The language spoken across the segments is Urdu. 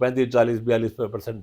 35, 40, 42%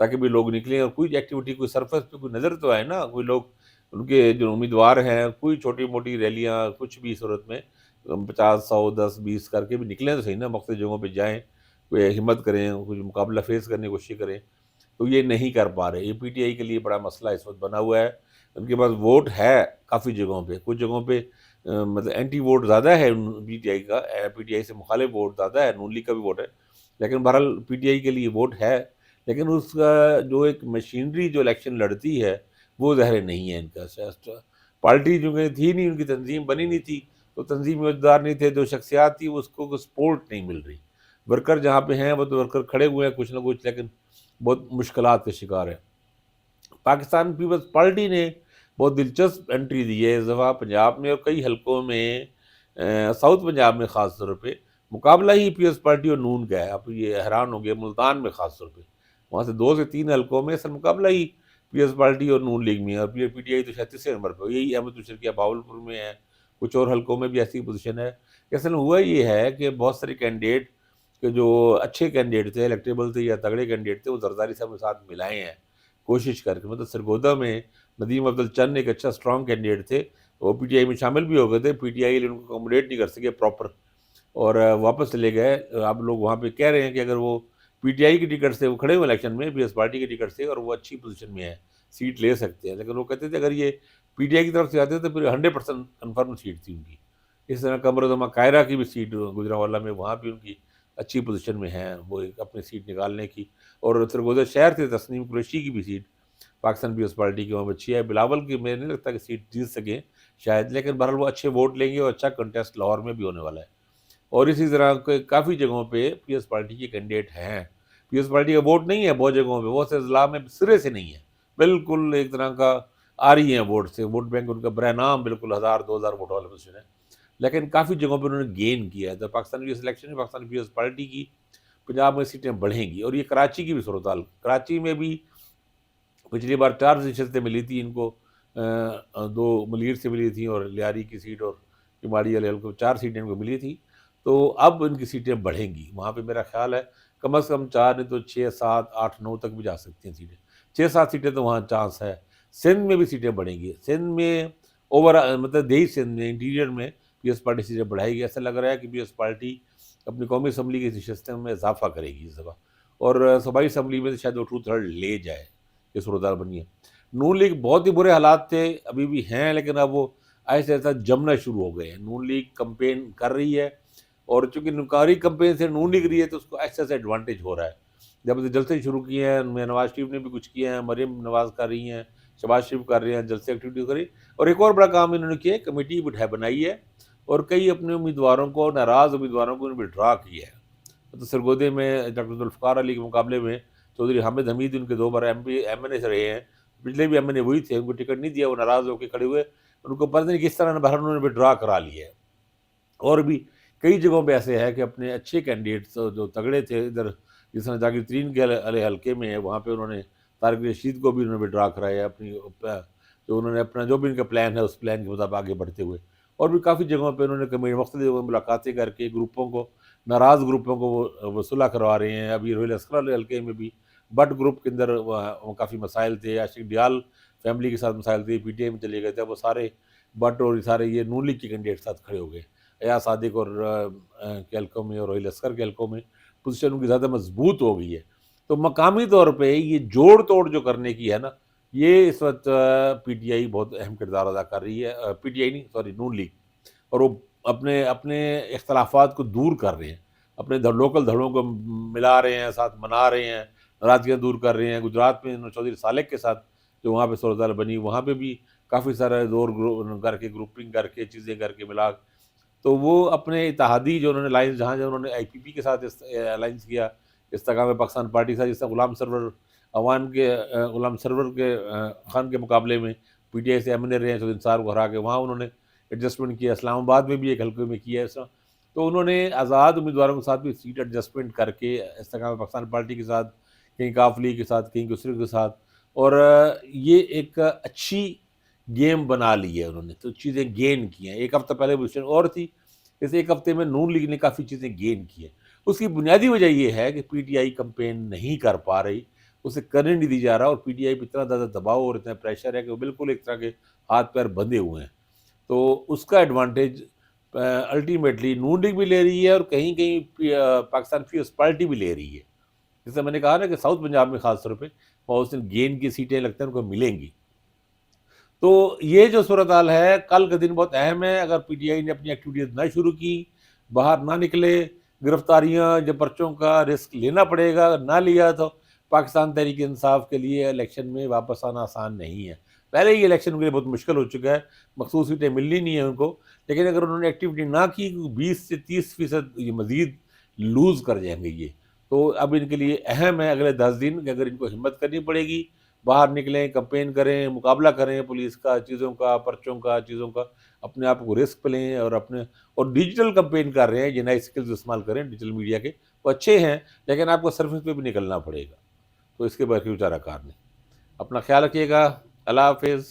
تاکہ بھی لوگ نکلیں اور کوئی ایکٹیویٹی، کوئی سرفس پہ کوئی نظر تو آئے نا، کوئی لوگ ان کے جو امیدوار ہیں کوئی چھوٹی موٹی ریلیاں کچھ بھی صورت میں 50 100 10 20 کر کے بھی نکلیں تو صحیح نا، مختلف جگہوں پہ جائیں، کوئی ہمت کریں، کچھ مقابلہ فیس کرنے کی کوشش کریں، تو یہ نہیں کر پا رہے۔ یہ پی ٹی آئی کے لیے بڑا مسئلہ اس وقت بنا ہوا ہے۔ ان کے پاس ووٹ ہے کافی جگہوں پہ، کچھ جگہوں پہ مطلب اینٹی ووٹ زیادہ ہے پی ٹی آئی کا، پی ٹی آئی سے مخالف ووٹ زیادہ ہے، نون لیگ کا بھی ووٹ ہے، لیکن بہرحال پی ٹی آئی کے لیے ووٹ ہے، لیکن اس کا جو ایک مشینری جو الیکشن لڑتی ہے وہ ظاہر نہیں ہے ان کا۔ پارٹی جو کہ تھی نہیں، ان کی تنظیم بنی نہیں تھی، تو تنظیم عہدیدار نہیں تھے، جو شخصیات تھی اس کو سپورٹ نہیں مل رہی۔ ورکر جہاں پہ ہیں وہ تو ورکر کھڑے ہوئے ہیں کچھ نہ کچھ، لیکن بہت مشکلات کا شکار ہے۔ پاکستان پیپلز پارٹی نے بہت دلچسپ انٹری دی ہے اس دفعہ پنجاب میں اور کئی حلقوں میں، ساؤتھ پنجاب میں خاص طور پہ مقابلہ ہی پیپلز پارٹی اور نون کا ہے۔ آپ یہ حیران ہوں گے، ملتان میں خاص طور پہ وہاں سے 2 سے 3 حلقوں میں اصل مقابلہ ہی پیپلز پارٹی اور نون لیگ میں ہے، اور پی ٹی آئی تو 36 نمبر پہ، یہی احمد مشرقیہ بہاولپور میں ہے، کچھ اور حلقوں میں بھی ایسی پوزیشن ہے۔ اصل ہوا یہ ہے کہ بہت سارے کینڈیڈیٹ کہ جو اچھے کینڈیڈیٹ تھے، الیکٹیبل تھے یا تگڑے کینڈیڈیٹ تھے، وہ زرداری صاحب کے ساتھ ملائے ہیں کوشش کر کے، مطلب سرگودا میں ندیم افضل ایک اچھا اسٹرانگ کینڈیڈیٹ تھے، وہ پی ٹی آئی میں شامل بھی ہو گئے تھے، پی ٹی آئی ان کو اکوموڈیٹ نہیں کر سکے پراپر، اور واپس چلے گئے۔ اب لوگ وہاں پہ کہہ رہے ہیں کہ اگر وہ پی ٹی آئی کی ٹکٹ سے وہ کھڑے ہوئے الیکشن میں، پی ایس پارٹی کی ٹکٹ سے، اور وہ اچھی پوزیشن میں ہے، سیٹ لے سکتے ہیں، لیکن وہ کہتے تھے اگر یہ پی ٹی آئی کی طرف سے آتے تو پھر 100% کنفرم سیٹ تھی ان کی۔ اس طرح قمر الزماں قاہرہ کی بھی سیٹ گجرانوالہ میں، وہاں بھی ان کی اچھی پوزیشن میں ہیں وہ اپنی سیٹ نکالنے کی، اور سرگودا شہر سے تسنیم قریشی کی بھی سیٹ پاکستان پیپلز پارٹی کی وہاں اچھی ہے۔ بلاول کی مجھے نہیں لگتا کہ سیٹ جیت سکیں شاید، لیکن بہرحال وہ اچھے ووٹ لیں گے اور اچھا کنٹیسٹ لاہور میں بھی ہونے والا ہے۔ اور اسی طرح کافی جگہوں پہ پی ایس پارٹی کے کینڈیڈیٹ ہیں، پی ایس پارٹی کا ووٹ نہیں ہے بہت جگہوں پہ، بہت سے اضلاع میں سرے سے نہیں ہے، بالکل ایک طرح کا آ رہی ہیں ووٹ سے، ووٹ بینک ان کا برائے نام بالکل 1000 2000 ووٹ والا پوزیشن ہے، لیکن کافی جگہوں پہ انہوں نے گین کیا ہے۔ تو پاکستان پیپلز الیکشن میں پاکستان پیپلز پارٹی کی پنجاب میں سیٹیں بڑھیں گی، اور یہ کراچی کی بھی صورتحال، کراچی میں بھی پچھلی بار 4 نشستیں ملی تھی ان کو، 2 ملیر سے ملی تھیں اور لیاری کی سیٹ اور کماڑی والے کو 4 سیٹیں ان کو ملی تھی، تو اب ان کی سیٹیں بڑھیں گی وہاں پہ، میرا خیال ہے کم از کم 4 نہیں تو 6 7 8 9 تک بھی جا سکتی ہیں سیٹیں، 6 7 سیٹیں تو وہاں چانس ہے۔ سندھ میں بھی سیٹیں بڑھیں گی، سندھ میں مطلب دیہی سندھ میں انٹیریئر میں پی ایس پارٹی سیٹیں بڑھائے گی، ایسا لگ رہا ہے کہ پی ایس پارٹی اپنی قومی اسمبلی کی نشستوں میں اضافہ کرے گی اس دفعہ، اور صوبائی اسمبلی میں شاید وہ 2/3 لے جائے، یہ صورتحال بنی ہے۔ نون لیگ بہت ہی برے حالات تھے، ابھی بھی ہیں، لیکن اب وہ ایسے ایسا جمنا شروع ہو گئے ہیں۔ نون لیگ کمپین کر رہی ہے، اور چونکہ نکاری کمپین سے نون لیگ رہی ہے تو اس کو ایسا ایسا ایڈوانٹیج ہو رہا ہے۔ جب سے جلسے شروع کیے ہیں، نواز شریف نے بھی کچھ کیا ہے، مریم نواز کر رہی ہیں، شہباز شریف کر رہے ہیں، جلسے ایکٹیویٹی کر رہی، اور ایک اور بڑا کام انہوں نے کیا ہے، کمیٹی بنائی ہے، اور کئی اپنے امیدواروں کو، ناراض امیدواروں کو انہوں نے ڈرا کیا ہے۔ تو سرگودے میں ڈاکٹر ذوالفقار علی کے مقابلے میں چودھری حامد حمید ان کے 2 بار ایم این اے سے رہے ہیں، پچھلے بھی ایم این اے وہی تھے، ان کو ٹکٹ نہیں دیا، وہ ناراض ہو کے کھڑے ہوئے، ان کو پتہ نہیں کس طرح باہر انہوں نے بھی ڈرا کرا لیا ہے۔ اور بھی کئی جگہوں پہ ایسے ہے کہ اپنے اچھے کینڈیڈیٹس جو تگڑے تھے ادھر، جس طرح جاکر ترین کے حلقے میں ہے، وہاں پہ انہوں نے طارق رشید کو بھی انہوں نے بھی ڈرا کرایا اپنی، جو انہوں نے اپنا جو بھی ان کا پلان ہے اس پلان کے مطابق آگے بڑھتے ہوئے، اور بھی کافی جگہوں پہ انہوں نے مختلف جگہوں ملاقاتیں کر کے گروپوں کو، ناراض گروپوں کو وہ صلح کروا رہے ہیں۔ ابھی روہیل اسکر والے حلقے میں بھی بٹ گروپ کے اندر کافی مسائل تھے، عاشق ڈیال فیملی کے ساتھ مسائل تھے، پی ٹی آئی میں چلے گئے تھے، وہ سارے بٹ اور سارے یہ نون لیگ کے کینڈیڈیٹ کے ساتھ کھڑے ہو گئے، ایاز صادق اور کے حلقوں میں اور روہیل اسکر کے حلقوں میں پوزیشن ان کی زیادہ مضبوط ہو گئی ہے۔ تو مقامی طور پہ یہ جوڑ توڑ جو کرنے کی ہے نا، یہ اس وقت پی ٹی آئی بہت اہم کردار ادا کر رہی ہے، پی ٹی آئی نہیں سوری نون لیگ، اور وہ اپنے اختلافات کو دور کر رہے ہیں، اپنے لوکل دھڑوں کو ملا رہے ہیں، ساتھ منا رہے ہیں، ناراضگیاں دور کر رہے ہیں۔ گجرات میں چودھری صالح کے ساتھ جو وہاں پہ صورتحال بنی، وہاں پہ بھی کافی سارا زور کر کے گروپنگ کر کے چیزیں کر کے ملا، تو وہ اپنے اتحادی جو انہوں نے الائنس، جہاں انہوں نے آئی پی پی کے ساتھ الائنس کیا، استحکام پاکستان پارٹی کے ساتھ، جس طرح غلام سرور کے خان کے مقابلے میں پی ٹی آئی سے ایم این اے رہے ہیں، چودھری انصار کو ہرا کے وہاں انہوں نے ایڈجسٹمنٹ کیا، اسلام آباد میں بھی ایک حلقے میں کیا ہے اس طرح، تو انہوں نے آزاد امیدواروں کے ساتھ بھی سیٹ ایڈجسٹمنٹ کر کے استحکام پاکستان پارٹی کے ساتھ، کہیں کاف لیگ کے ساتھ، کہیں دوسرے کے ساتھ، اور یہ ایک اچھی گیم بنا لی ہے انہوں نے، تو چیزیں گین کی ہیں۔ ایک ہفتہ پہلے پوزیشن اور تھی، اس ایک ہفتے میں نون لیگ نے کافی چیزیں گین کی ہیں۔ اس کی بنیادی وجہ یہ ہے کہ پی ٹی آئی کمپین نہیں کر پا رہی، اسے کرنے نہیں دی جا رہا، اور پی ٹی آئی پہ اتنا زیادہ دباؤ اور اتنا پریشر ہے کہ وہ بالکل ایک طرح کے ہاتھ پیر بندھے ہوئے ہیں. تو اس کا ایڈوانٹیج الٹیمیٹلی نون لیگ بھی لے رہی ہے، اور کہیں کہیں پاکستان پیپلز پارٹی بھی لے رہی ہے. جیسے میں نے کہا نا کہ ساؤتھ پنجاب میں خاص طور پہ بہت گین کی سیٹیں لگتے ہیں ان کو ملیں گی. تو یہ جو صورتحال ہے، کل کا دن بہت اہم ہے. اگر پی ٹی آئی نے اپنی ایکٹیویٹیز نہ شروع کی، باہر نہ نکلے، گرفتاریاں جو پرچوں کا رسک لینا پڑے گا، نہ لیا تو پاکستان تحریک انصاف کے لیے الیکشن میں واپس آنا آسان نہیں ہے. پہلے ہی الیکشن کے لیے بہت مشکل ہو چکا ہے، مخصوص سیٹیں ملنی نہیں ہیں ان کو. لیکن اگر انہوں نے ایکٹیویٹی نہ کی، 20 سے 30% یہ مزید لوز کر جائیں گے یہ. تو اب ان کے لیے اہم ہے اگلے 10 دن کہ اگر ان کو ہمت کرنی پڑے گی، باہر نکلیں، کمپین کریں، مقابلہ کریں پولیس کا، چیزوں کا، پرچوں کا، چیزوں کا، اپنے آپ کو رسک پہ لیں، اور ڈیجیٹل کمپین کر رہے ہیں، یہ نئے سکلز استعمال کریں ڈیجیٹل میڈیا کے، وہ اچھے ہیں، لیکن آپ کو سرفس پہ بھی نکلنا پڑے گا. تو اس کے باقی چارہ کار نہیں. اپنا خیال رکھیے گا. اللہ حافظ.